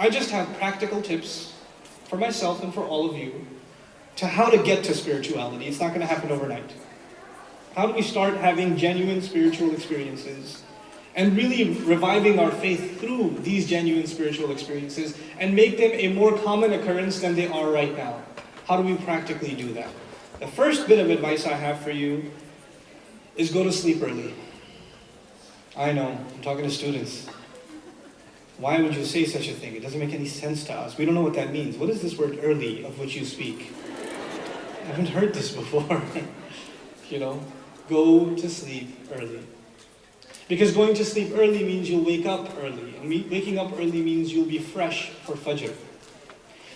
I just have practical tips for myself and for all of you to how to get to spirituality. It's not going to happen overnight. How do we start having genuine spiritual experiences and really reviving our faith through these genuine spiritual experiences and make them a more common occurrence than they are right now? How do we practically do that? The first bit of advice I have for you is go to sleep early. I know, I'm talking to students. Why would you say such a thing? It doesn't make any sense to us. We don't know what that means. What is this word early of which you speak? I haven't heard this before. Go to sleep early. Because going to sleep early means you'll wake up early. And waking up early means you'll be fresh for Fajr.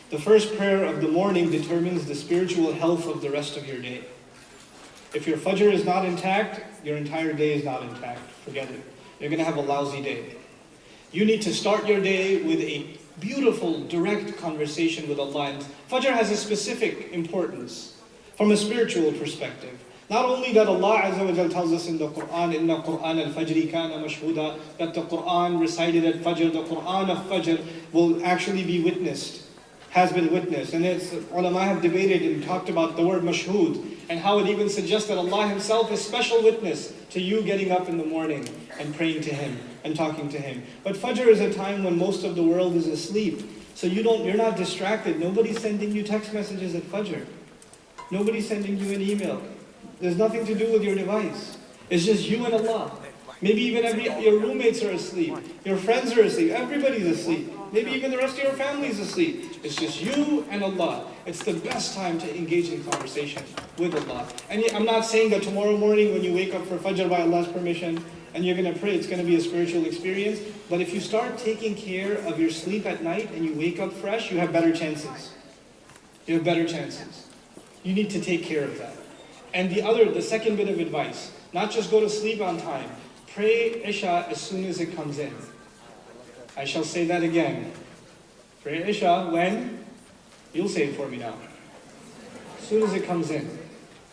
The first prayer of the morning determines the spiritual health of the rest of your day. If your Fajr is not intact, your entire day is not intact. Forget it. You're going to have a lousy day. You need to start your day with a beautiful, direct conversation with Allah. And Fajr has a specific importance from a spiritual perspective. Not only that Allah Azza wa Jal tells us in the Quran, Inna Quran al-Fajri kana mashhuda, that the Quran recited at Fajr, the Quran of Fajr will actually be witnessed, has been witnessed. And ulama have debated and talked about the word mashhud, and how it even suggests that Allah Himself is special witness to you getting up in the morning and praying to Him and talking to Him. But Fajr is a time when most of the world is asleep. So you're not distracted. Nobody's sending you text messages at Fajr. Nobody's sending you an email. There's nothing to do with your device. It's just you and Allah. Maybe even your roommates are asleep. Your friends are asleep. Everybody's asleep. Maybe even the rest of your family is asleep. It's just you and Allah. It's the best time to engage in conversation with Allah. And I'm not saying that tomorrow morning when you wake up for Fajr by Allah's permission and you're going to pray, it's going to be a spiritual experience. But if you start taking care of your sleep at night and you wake up fresh, you have better chances. You have better chances. You need to take care of that. And the second bit of advice, not just go to sleep on time. Pray Isha as soon as it comes in. I shall say that again. Pray Isha when? You'll say it for me now. As soon as it comes in.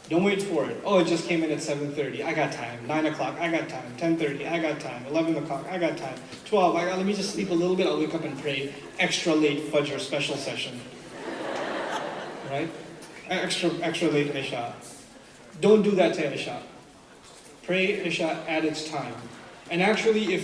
Don't wait for it. Oh, it just came in at 7:30. I got time. 9 o'clock, I got time. 10:30, I got time. 11 o'clock, I got time. 12, let me just sleep a little bit. I'll wake up and pray. Extra late Fajr special session. Right? Extra late Isha. Don't do that to Isha. Pray Isha at its time. And actually,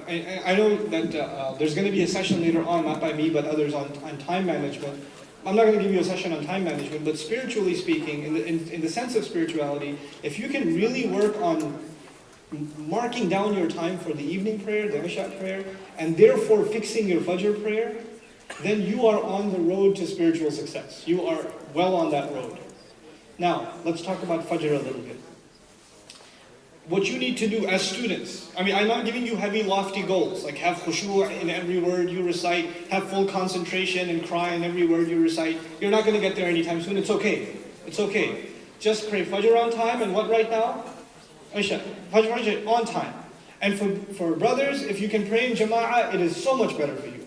I know that there's going to be a session later on, not by me, but others on time management. I'm not going to give you a session on time management, but spiritually speaking, in the sense of spirituality, if you can really work on marking down your time for the evening prayer, the Isha prayer, and therefore fixing your Fajr prayer, then you are on the road to spiritual success. You are well on that road. Now, let's talk about Fajr a little bit. What you need to do as students, I'm not giving you heavy, lofty goals, like have khushu' in every word you recite, have full concentration and cry in every word you recite. You're not going to get there anytime soon. It's okay. It's okay. Just pray Fajr on time, and what right now? Isha. Fajr on time. And for brothers, if you can pray in Jama'ah, it is so much better for you.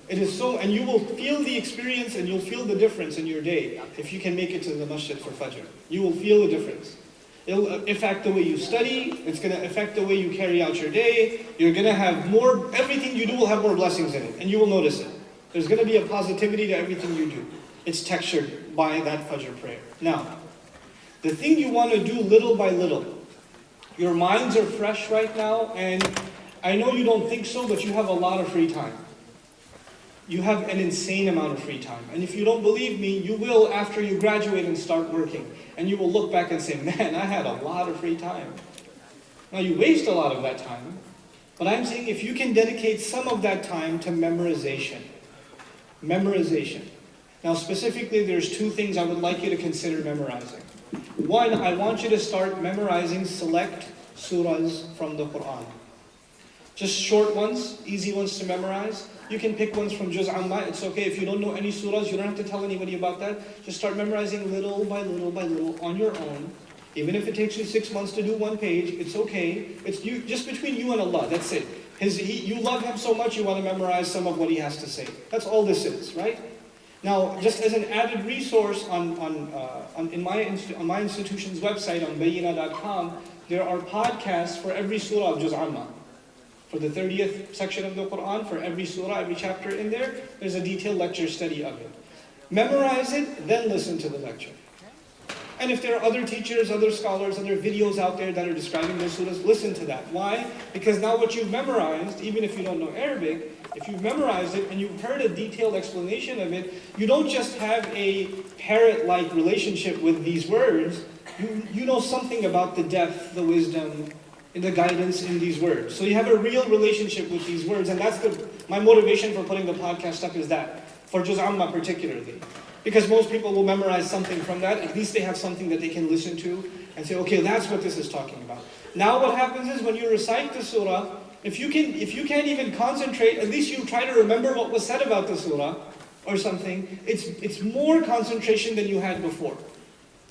It is so, and you will feel the experience and you'll feel the difference in your day if you can make it to the masjid for Fajr. You will feel the difference. It'll affect the way you study. It's going to affect the way you carry out your day. You're going to have more, everything you do will have more blessings in it, and you will notice it. There's going to be a positivity to everything you do. It's textured by that Fajr prayer. Now, the thing you want to do little by little, your minds are fresh right now, and I know you don't think so, but you have a lot of free time. You have an insane amount of free time. And if you don't believe me, you will after you graduate and start working. And you will look back and say, man, I had a lot of free time. Now you waste a lot of that time, but I'm saying if you can dedicate some of that time to memorization. Memorization. Now specifically, there's two things I would like you to consider memorizing. One, I want you to start memorizing select surahs from the Quran. Just short ones, easy ones to memorize. You can pick ones from Juz Amma. It's okay. If you don't know any surahs, you don't have to tell anybody about that. Just start memorizing little by little by little on your own. Even if it takes you 6 months to do one page, it's okay. It's just between you and Allah. That's it. You love Him so much, you want to memorize some of what He has to say. That's all this is, right? Now, just as an added resource on my institution's website, on bayina.com, there are podcasts for every surah of Juz Amma. For the 30th section of the Quran, for every surah, every chapter in there, there's a detailed lecture study of it. Memorize it, then listen to the lecture. And if there are other teachers, other scholars, other videos out there that are describing those surahs, listen to that. Why? Because now what you've memorized, even if you don't know Arabic, if you've memorized it and you've heard a detailed explanation of it, you don't just have a parrot-like relationship with these words, you know something about the depth, the wisdom, and the guidance in these words. So you have a real relationship with these words, and that's my motivation for putting the podcast up is that, for Juz Amma particularly. Because most people will memorize something from that, at least they have something that they can listen to and say, okay, that's what this is talking about. Now what happens is when you recite the surah, if you can't even concentrate, at least you try to remember what was said about the surah or something. It's more concentration than you had before.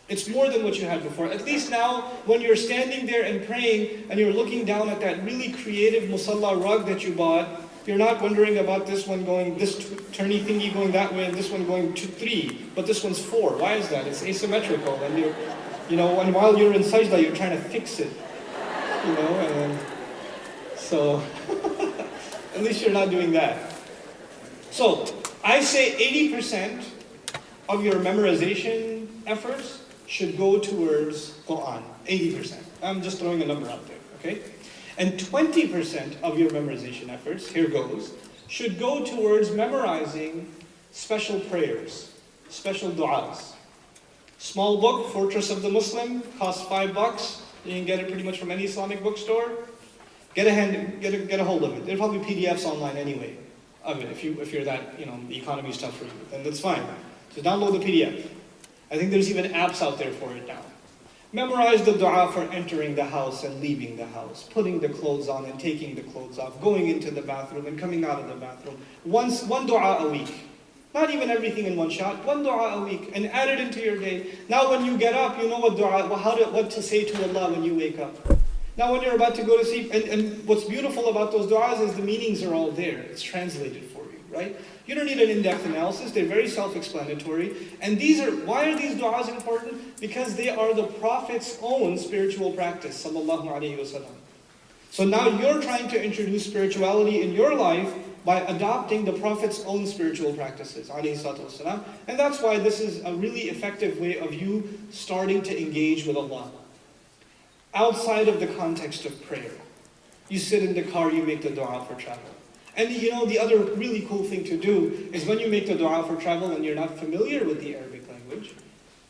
It's more than what you had before. At least now, when you're standing there and praying and you're looking down at that really creative musalla rug that you bought, you're not wondering about this one going, this turny thingy going that way and this one going 3, but this one's 4. Why is that? It's asymmetrical. And and while you're in sajda, you're trying to fix it. And so at least you're not doing that. So I say 80% of your memorization efforts should go towards Quran. 80%. I'm just throwing a number out there, okay? And 20% of your memorization efforts, here goes, should go towards memorizing special prayers, special du'as. Small book, Fortress of the Muslim, costs $5. You can get it pretty much from any Islamic bookstore. Get a hold of it. There are probably PDFs online anyway of it. If you're that, the economy's tough for you, then that's fine. So download the PDF. I think there's even apps out there for it now. Memorize the dua for entering the house and leaving the house, putting the clothes on and taking the clothes off, going into the bathroom and coming out of the bathroom. One dua a week. Not even everything in one shot, one dua a week, and add it into your day. Now when you get up, you know what to say to Allah when you wake up. Now when you're about to go to sleep, and what's beautiful about those du'as is the meanings are all there. It's translated for you, right? You don't need an in-depth analysis. They're very self-explanatory. And why are these du'as important? Because they are the Prophet's own spiritual practice, sallallahu alayhi wasallam. So now you're trying to introduce spirituality in your life by adopting the Prophet's own spiritual practices, alayhi salatu wasalam. And that's why this is a really effective way of you starting to engage with Allah. Outside of the context of prayer. You sit in the car, you make the dua for travel. And the other really cool thing to do is when you make the dua for travel and you're not familiar with the Arabic language,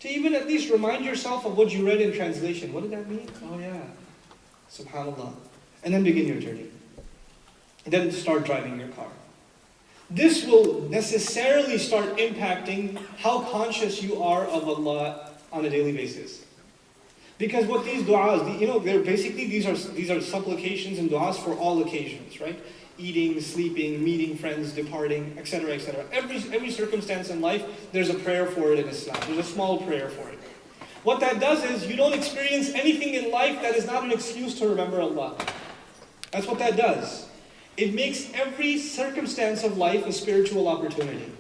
to even at least remind yourself of what you read in translation. What did that mean? Oh yeah, subhanallah. And then begin your journey. And then start driving your car. This will necessarily start impacting how conscious you are of Allah on a daily basis. Because what these du'as, they're basically, these are supplications and du'as for all occasions, right? Eating, sleeping, meeting friends, departing, etc., etc. Every circumstance in life, there's a prayer for it in Islam. There's a small prayer for it. What that does is, you don't experience anything in life that is not an excuse to remember Allah. That's what that does. It makes every circumstance of life a spiritual opportunity.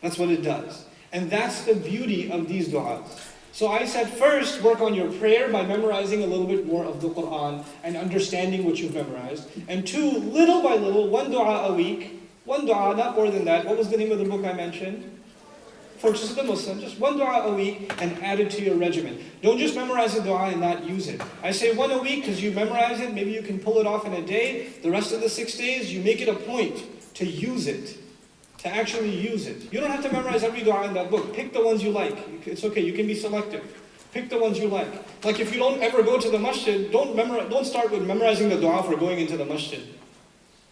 That's what it does. And that's the beauty of these du'as. So I said, first, work on your prayer by memorizing a little bit more of the Quran and understanding what you've memorized. And 2, little by little, one dua a week, one dua, not more than that. What was the name of the book I mentioned? Fortress of the Muslim. Just one dua a week and add it to your regimen. Don't just memorize the dua and not use it. I say one a week because you memorize it, maybe you can pull it off in a day. The rest of the 6 days, you make it a point to use it. To actually use it. You don't have to memorize every dua in that book. Pick the ones you like. It's okay, you can be selective. Pick the ones you like. Like if you don't ever go to the masjid, don't start with memorizing the dua for going into the masjid.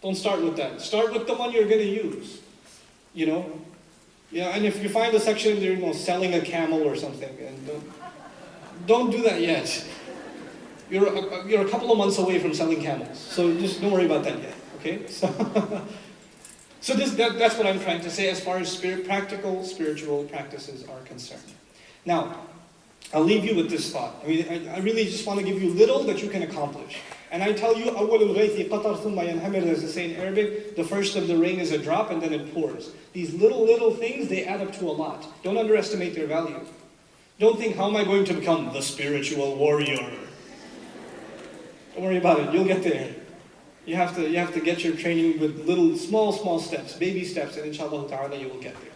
Don't start with that. Start with the one you're going to use. Yeah, and if you find a section there, selling a camel or something, and don't do that yet. You're a couple of months away from selling camels, so just don't worry about that yet. Okay, so that's what I'm trying to say as far as practical spiritual practices are concerned. Now, I'll leave you with this thought. I really just want to give you little that you can accomplish. And I tell you, أَوَّلُ الْغَيْثِ قَطَرْ ثُمَّ يَنْهَمِرُ, as they say in Arabic, the first of the rain is a drop and then it pours. These little things, they add up to a lot. Don't underestimate their value. Don't think, how am I going to become the spiritual warrior? Don't worry about it, you'll get there. You have to get your training with little, small steps, baby steps, and inshallah ta'ala you will get there.